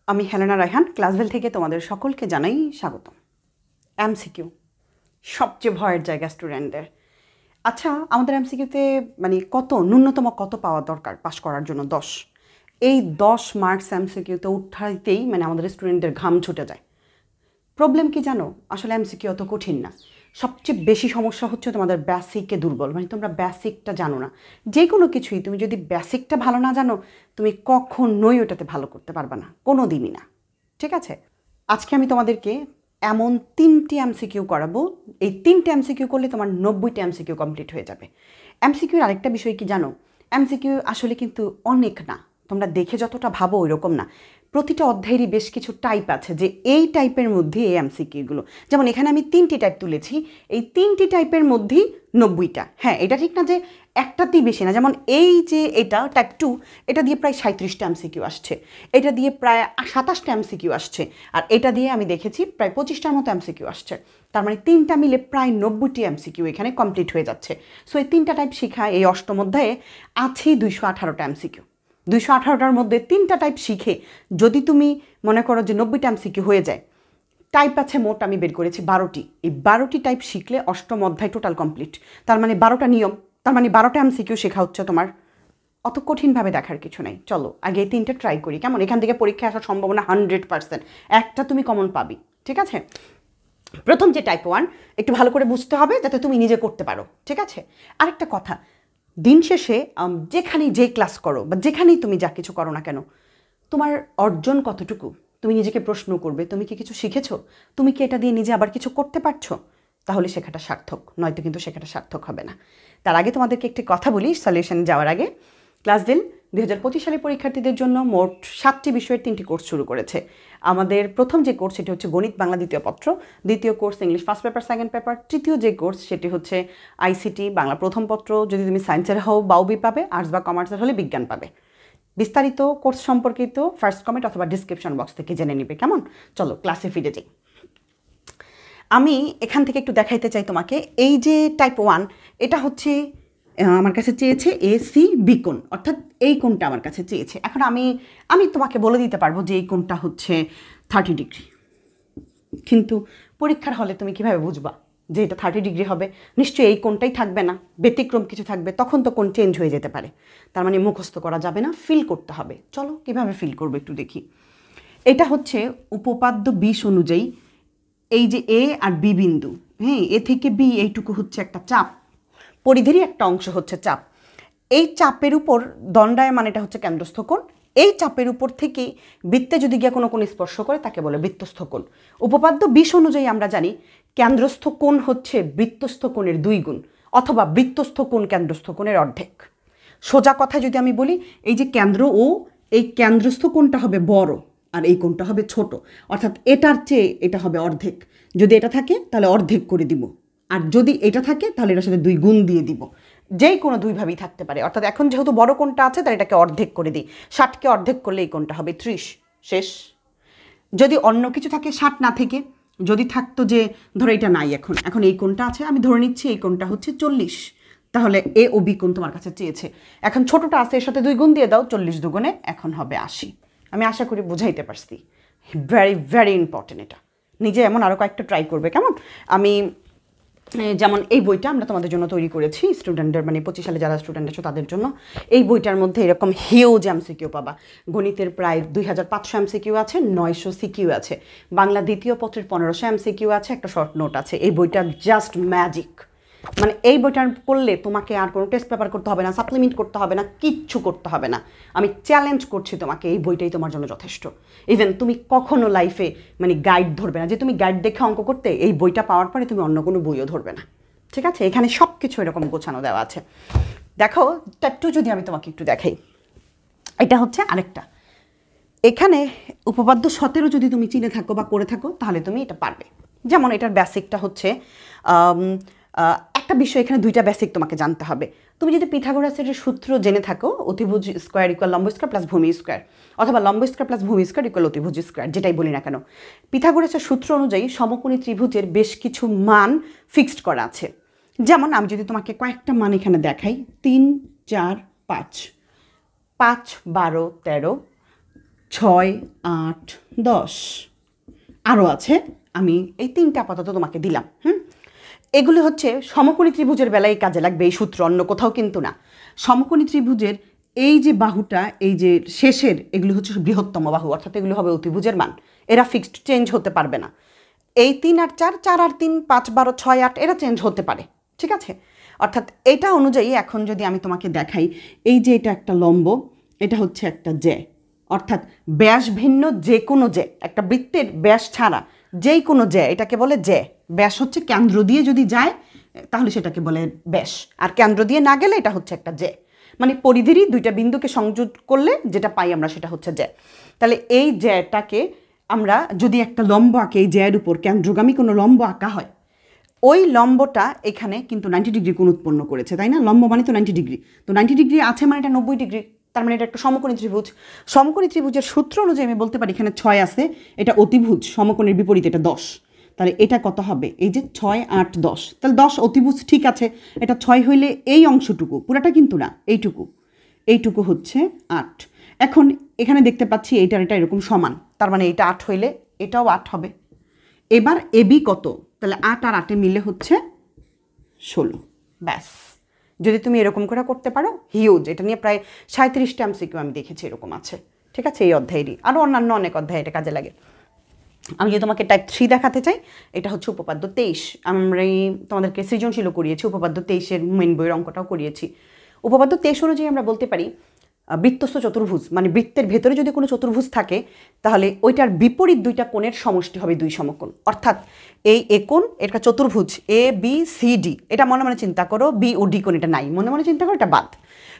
আমি হেলেনা রায়হান ক্লাসভেল থেকে তোমাদের সকলকে জানাই স্বাগত। এমসিকিউ সবচেয়ে ভয়ের জায়গা স্টুডেন্টদের। আচ্ছা, আমাদের এমসিকিউতে কত ন্যূনতম কত পাওয়া দরকার পাশ করার জন্য? 10। এই 10 মার্কস এমসিকিউতে উঠাইতেই আমাদের স্টুডেন্টদের ঘাম ছুটে যায়। প্রবলেম কি জানো? আসলে এমসিকিউ অত কঠিন না। সবচেয়ে বেশি সমস্যা হচ্ছে তোমাদের বেসিকে দুর্বল, তোমরা বেসিকটা জানো না। যে কোনো কিছুই তুমি যদি বেসিকটা ভালো না জানো, তুমি কখনোই ওটাতে ভালো করতে পারবে না, কোনো দিনই না। ঠিক আছে, আজকে আমি তোমাদেরকে এমন 3টি এমসিকিউ করাবো। এই 3টে এমসিকিউ করলে তোমার 90টা এমসিকিউ কমপ্লিট হয়ে যাবে। এমসিকিউর আরেকটা বিষয় কি জানো? এমসিকিউ আসলে কিন্তু অনেক না, তোমরা দেখে যতটা ভাবো ওইরকম না। প্রতিটা অধ্যায়েরই বেশ কিছু টাইপ আছে, যে এই টাইপের মধ্যে এই এমসিকিউগুলো। যেমন এখানে আমি 3টি টাইপ তুলেছি, এই 3টি টাইপের মধ্যেই 90টা। হ্যাঁ, এটা ঠিক না যে একটাতেই বেশি না। যেমন এই যে এটা টাইপ 2, এটা দিয়ে প্রায় 37টা এমসিকিউ আসছে, এটা দিয়ে প্রায় 27টা এমসিকিউ আসছে, আর এটা দিয়ে আমি দেখেছি প্রায় 25টার মতো এমসিকিউ আসছে। তার মানে 3টা মিলে প্রায় 90টি এমসিকিউ এখানে কমপ্লিট হয়ে যাচ্ছে। সো এই 3টা টাইপ শিখা এই অষ্টম অধ্যায়ে আছে 218টা এমসিকিউ। 218টার মধ্যে 3টা টাইপ শিখে যদি তুমি মনে করো যে 90টা এমসিকিউ হয়ে যায়, টাইপ আছে মোট আমি বের করেছি 12টি। এই 12টি টাইপ শিখলে অষ্টম অধ্যায় টোটাল কমপ্লিট। তার মানে 12টা নিয়ম, তার মানে 12টা এমসিকিউ শেখা হচ্ছে তোমার। অত কঠিনভাবে দেখার কিছু নাই। চলো আগে এই 3টে ট্রাই করি, কেমন? এখান থেকে পরীক্ষায় আসার সম্ভাবনা 100%, একটা তুমি কমন পাবি। ঠিক আছে, প্রথম যে টাইপ 1 একটু ভালো করে বুঝতে হবে যাতে তুমি নিজে করতে পারো। ঠিক আছে, আরেকটা কথা, দিন শেষে যেখানেই যে ক্লাস করো বা যেখানেই তুমি যা কিছু করো না কেন, তোমার অর্জন কতটুকু তুমি নিজেকে প্রশ্ন করবে। তুমি কি কিছু শিখেছো? তুমি কি এটা দিয়ে নিজে আবার কিছু করতে পারছো? তাহলে শেখাটা সার্থক, নয়তো কিন্তু শেখাটা সার্থক হবে না। তার আগে তোমাদেরকে একটি কথা বলি সলিউশনে যাওয়ার আগে। ক্লাসভেল 2025 সালের পরীক্ষার্থীদের জন্য মোট 7টি বিষয়ের 3টি কোর্স শুরু করেছে। আমাদের প্রথম যে কোর্স সেটি হচ্ছে গণিত বাংলা দ্বিতীয় পত্র, দ্বিতীয় course English first paper second paper, তৃতীয় যে কোর্স সেটি হচ্ছে আইসিটি বাংলা প্রথম পত্র। যদি তুমি সায়েন্সের হও বাউবি পাবে, আর্টস বা কমার্সের হলে বিজ্ঞান পাবে। বিস্তারিত কোর্স সম্পর্কিত ফার্স্ট কমেন্ট অথবা ডিসক্রিপশন বক্স থেকে জেনে নিবে, কেমন? চলো ক্লাসে ফিরে যাই। আমি এখান থেকে একটু দেখাইতে চাই তোমাকে। এই যে টাইপ 1, এটা হচ্ছে আমার কাছে চেয়েছে এসি বি কোণ, অর্থাৎ এই কোণটা আমার কাছে চেয়েছে। এখন আমি তোমাকে বলে দিতে পারবো যে এই কোণটা হচ্ছে 30 ডিগ্রি, কিন্তু পরীক্ষার হলে তুমি কিভাবে বুঝবা যে এটা 30 ডিগ্রি হবে? নিশ্চয়ই এই কোণটাই থাকবে না, ব্যতিক্রম কিছু থাকবে, তখন তো কোণ চেঞ্জ হয়ে যেতে পারে। তার মানে মুখস্থ করা যাবে না, ফিল করতে হবে। চলো কিভাবে ফিল করবো একটু দেখি। এটা হচ্ছে উপপাদ্য 20 অনুযায়ী এই যে এ আর বি বিন্দু, হ্যাঁ, এ থেকে বি এইটুকু হচ্ছে একটা চাপ, পরিধিরই একটা অংশ হচ্ছে চাপ। এই চাপের উপর দণ্ডায়মান, এটা হচ্ছে কেন্দ্রস্থ কোণ। এই চাপের উপর থেকে বৃত্তে যদি গিয়ে কোনো কোণ স্পর্শ করে তাকে বলে বৃত্তস্থ কোণ। উপপাদ্য 20 অনুযায়ী আমরা জানি কেন্দ্রস্থ কোণ হচ্ছে বৃত্তস্থ কোণের 2 গুণ, অথবা বৃত্তস্থ কোণ কেন্দ্রস্থ কোণের অর্ধেক। সোজা কথা যদি আমি বলি, এই যে কেন্দ্র ও এই কেন্দ্রস্থ কোণটা হবে বড় আর এই কোণটা হবে ছোট, অর্থাৎ এটার চেয়ে এটা হবে অর্ধেক। যদি এটা থাকে তাহলে অর্ধেক করে দিব, আর যদি এটা থাকে তাহলে এটার সাথে 2 গুণ দিয়ে দিব। যেই কোনো দুইভাবেই থাকতে পারে। অর্থাৎ এখন যেহেতু বড় কোণটা আছে তাই এটাকে অর্ধেক করে দিই। 60কে অর্ধেক করলে এই কোণটা হবে 30, শেষ। যদি অন্য কিছু থাকে 60 না থেকে, যদি থাকতো যে ধরো এটা নাই, এখন এই কোণটা আছে, আমি ধরে নিচ্ছি এই কোণটা হচ্ছে 40, তাহলে এ ও বি কোণ তোমার কাছে চেয়েছে। এখন ছোটটা আছে, এর সাথে 2 গুণ দিয়ে দাও, 40 দুগুণে এখন হবে 80। আমি আশা করি বুঝাইতে পারছি। ভেরি ভেরি ইম্পর্টেন্ট এটা। নিজে এমন আরও কয়েকটা ট্রাই করবে, কেমন? আমি যেমন এই বইটা আমরা তোমাদের জন্য তৈরি করেছি স্টুডেন্টদের, 25 সালে যারা স্টুডেন্ট আছো তাদের জন্য। এই বইটার মধ্যে এরকম হিউজ এমসিকিউ পাবা। গণিতের প্রায় 2500 এমসিকিউ আছে, 900 সিকিউ আছে, বাংলা দ্বিতীয় পত্রের 1500 এমসিকিউ আছে, একটা শর্ট নোট আছে। এই বইটা জাস্ট ম্যাজিক। এই বইটা পড়লে তোমাকে আর কোনো টেস্ট পেপার করতে হবে না, সাপ্লিমেন্ট করতে হবে না, কিচ্ছু করতে হবে না। আমি চ্যালেঞ্জ করছি তোমাকে, এই বইটাই তোমার জন্য যথেষ্ট। ইভেন তুমি কখনো লাইফে গাইড ধরবে না যে তুমি গাইড দেখে অঙ্ক করতে, এই বইটা পাওয়ার পরে তুমি অন্য কোনো বইও ধরবে না। ঠিক আছে, এখানে সব কিছু এরকম গোছানো দেওয়া আছে। দেখো টাইপ 2 যদি আমি তোমাকে একটু দেখাই, এটা হচ্ছে আরেকটা। এখানে উপপাদ্য 17 যদি তুমি চিনে থাকো বা করে থাকো তাহলে তুমি এটা পারবে। যেমন এটার বেসিকটা হচ্ছে একটা বিষয়, এখানে 2টা বেসিক তোমাকে জানতে হবে। তুমি যদি পিথাগোরাসের সূত্র জেনে থাকো, অতিভুজ স্কোয়ার ইকুয়াল লম্ব স্কোয়ার প্লাস ভূমি স্কোয়ার, অথবা লম্ব স্কোয়ার প্লাস ভূমি স্কোয়ার ইকুয়াল অতিভুজ স্কোয়ার, যেটাই বলি না কেন, পিথাগোরাসের সূত্র অনুযায়ী সমকোণী ত্রিভুজের বেশ কিছু মান ফিক্সড করা আছে। যেমন আমি যদি তোমাকে কয়েকটা মান এখানে দেখাই, 3, 4, 5, 5, 12, 13, 6, 8, 10 আরও আছে, আমি এই 3টা আপাতত তোমাকে দিলাম। এগুলো হচ্ছে সমকোণী ত্রিভুজের বেলায় কাজে লাগবে এই সূত্র, অন্য কোথাও কিন্তু না। সমকোণী ত্রিভুজের এই যে বাহুটা, এই যে শেষের, এগুলো হচ্ছে বৃহত্তম বাহু, অর্থাৎ এগুলো হবে অতিভুজের মান, এরা ফিক্সড, চেঞ্জ হতে পারবে না। এই 3 আর 4, 4 আর 3, 5, 12, 6, 8 এরা চেঞ্জ হতে পারে, ঠিক আছে। অর্থাৎ এটা অনুযায়ী এখন যদি আমি তোমাকে দেখাই, এই যে এটা একটা লম্ব, এটা হচ্ছে একটা জ্যা, অর্থাৎ ব্যাস ভিন্ন যে কোনো জ্যা, একটা বৃত্তের ব্যাস ছাড়া যেই কোনো জ্যা, এটাকে বলে জ্যা। ব্যাস হচ্ছে কেন্দ্র দিয়ে যদি যায় তাহলে সেটাকে বলে ব্যাস, আর কেন্দ্র দিয়ে না গেলে এটা হচ্ছে একটা জ্যা। মানে পরিধিরই দুইটা বিন্দুকে সংযোগ করলে যেটা পাই আমরা সেটা হচ্ছে জ্যা। তাহলে এই জ্যাটাকে আমরা যদি একটা লম্ব আঁকে, এই জ্যার উপর কেন্দ্রগামী কোনো লম্ব আঁকা হয়, ওই লম্বটা এখানে কিন্তু 90 ডিগ্রি কোণ উৎপন্ন করেছে, তাই না? লম্ব মানে তো 90 ডিগ্রি, তো 90 ডিগ্রি আছে মানে এটা 90 ডিগ্রি, তার মানে এটা একটা সমকোণী ত্রিভুজ। সমকোণী ত্রিভুজের সূত্র অনুযায়ী আমি বলতে পারি এখানে 6 আছে, এটা অতিভুজ, সমকোণের বিপরীত এটা 10, তাহলে এটা কত হবে? এই যে 6, 8, 10, তাহলে 10 অতিভুজ, ঠিক আছে। এটা 6 হইলে এই অংশটুকু, পুরাটা কিন্তু না, এইটুকু হচ্ছে 8। এখন এখানে দেখতে পাচ্ছি এইটার এটা এরকম সমান, তার মানে এটা 8 হইলে এটাও 8 হবে। এবার এবি কত? তাহলে 8 আর 8 মিলে হচ্ছে 16। ব্যাস, যদি তুমি এরকম করে করতে পারো, হিউজ। এটা নিয়ে প্রায় 37টা এমসিকিউ আমি দেখেছি এরকম আছে, ঠিক আছে, এই অধ্যায়েরই। আরও অন্যান্য অনেক অধ্যায় এটা কাজে লাগে। আমি যদি তোমাকে টাইপ 3 দেখাতে চাই, এটা হচ্ছে উপপাদ্য 23। আমরা তোমাদেরকে সৃজনশীলও করিয়েছি, উপপাদ্য 23-এর মেন বইয়ের অঙ্কটাও করিয়েছি। উপপাদ্য 23 অনুযায়ী আমরা বলতে পারি বৃত্তস্থ চতুর্ভুজ, মানে বৃত্তের ভেতরে যদি কোনো চতুর্ভুজ থাকে তাহলে ওইটার বিপরীত দুইটা কোণের সমষ্টি হবে 2 সমকোণ। অর্থাৎ এই এ কোণ, এটা চতুর্ভুজ এ বি সি ডি, এটা মনে মনে চিন্তা করো, বি ও ডি কোণ এটা নাই, মনে মনে চিন্তা করো, এটা বাদ।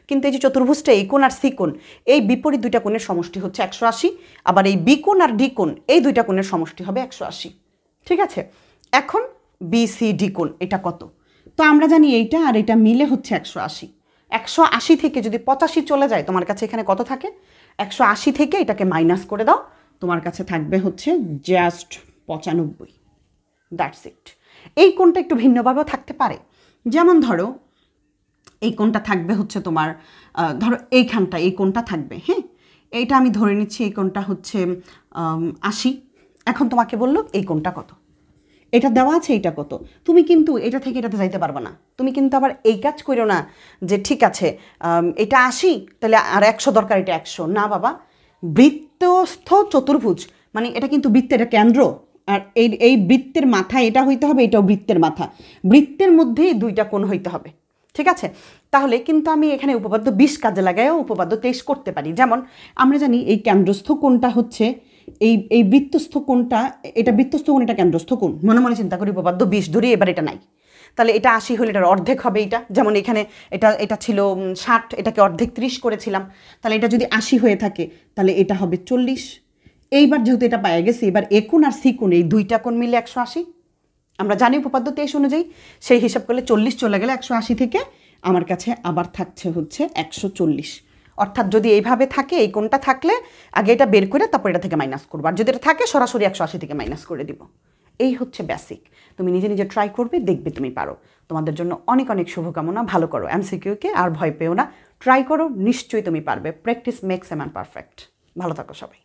কিন্তু এই যে চতুর্ভুজটা এই কোণ আর সি কোণ, এই বিপরীত দুইটা কোণের সমষ্টি হচ্ছে 180, আবার এই বি কোণ আর ডি কোণ, এই দুইটা কোণের সমষ্টি হবে 180, ঠিক আছে। এখন বি সি ডি কোণ এটা কত? তো আমরা জানি এইটা আর এটা মিলে হচ্ছে 180। 180 থেকে যদি 85 চলে যায়, তোমার কাছে এখানে কত থাকে? 180 থেকে এটাকে মাইনাস করে দাও, তোমার কাছে থাকবে হচ্ছে জাস্ট 95। That's it. এই কোণটা একটু ভিন্নভাবেও থাকতে পারে, যেমন ধরো এই কোণটা থাকবে হচ্ছে তোমার, ধরো এইখানটা এই কোণটা থাকবে, হ্যাঁ, এইটা আমি ধরে নিচ্ছি এই কোণটা হচ্ছে 80। এখন তোমাকে বললো এই কোণটা কত, এটা দেওয়া আছে, এইটা কত। তুমি কিন্তু এটা থেকে এটাতে যাইতে পারবে না, তুমি কিন্তু আবার এই কাজ করো না যে ঠিক আছে এটা 80 তাহলে আর 100 দরকার, এটা 100 না বাবা। বৃত্তস্থ চতুর্ভুজ মানে এটা কিন্তু বৃত্তের কেন্দ্র, আর এই বৃত্তের মাথা এটা হইতে হবে, এটাও বৃত্তের মাথা, বৃত্তের মধ্যেই দুইটা কোণ হইতে হবে, ঠিক আছে। তাহলে কিন্তু আমি এখানে উপপাদ্য 20 কাজে লাগাইও উপপাদ্য 23 করতে পারি। যেমন আমরা জানি এই কেন্দ্রস্থ কোণটা হচ্ছে এই বৃত্তস্থ কোণটা, এটা বৃত্তস্থ কোণ, এটা কেন্দ্রস্থ কোণ, মনে মনে চিন্তা করি উপপাদ্য 20 ধরি, এবার এটা নাই, তাহলে এটা 80 হলে এটার অর্ধেক হবে এইটা। যেমন এখানে এটা ছিল 60, এটাকে অর্ধেক 30 করেছিলাম, তাহলে এটা যদি 80 হয়ে থাকে তাহলে এটা হবে 40। এইবার যেহেতু এটা পাওয়া গেছে, এবার এ কোণ আর সি কোণ, এই দুইটা কোণ মিলে 180। আমরা জানি উপপাদ্য 23 অনুযায়ী সেই হিসাব করলে 40 চলে গেলে 180 থেকে আমার কাছে আবার থাকছে হচ্ছে 140। অর্থাৎ যদি এইভাবে থাকে, এই কোণটা থাকলে আগে এটা বের করে তারপর এটা থেকে মাইনাস করবো, আর যদি এটা থাকে সরাসরি 180 থেকে মাইনাস করে দিব। এই হচ্ছে বেসিক। তুমি নিজে নিজে ট্রাই করবে, দেখবে তুমি পারো। তোমাদের জন্য অনেক অনেক শুভকামনা। ভালো করো এমসিকিউকে, আর ভয় পেও না, ট্রাই করো, নিশ্চয়ই তুমি পারবে। Practice makes a man perfect. ভালো থাকো সবাই।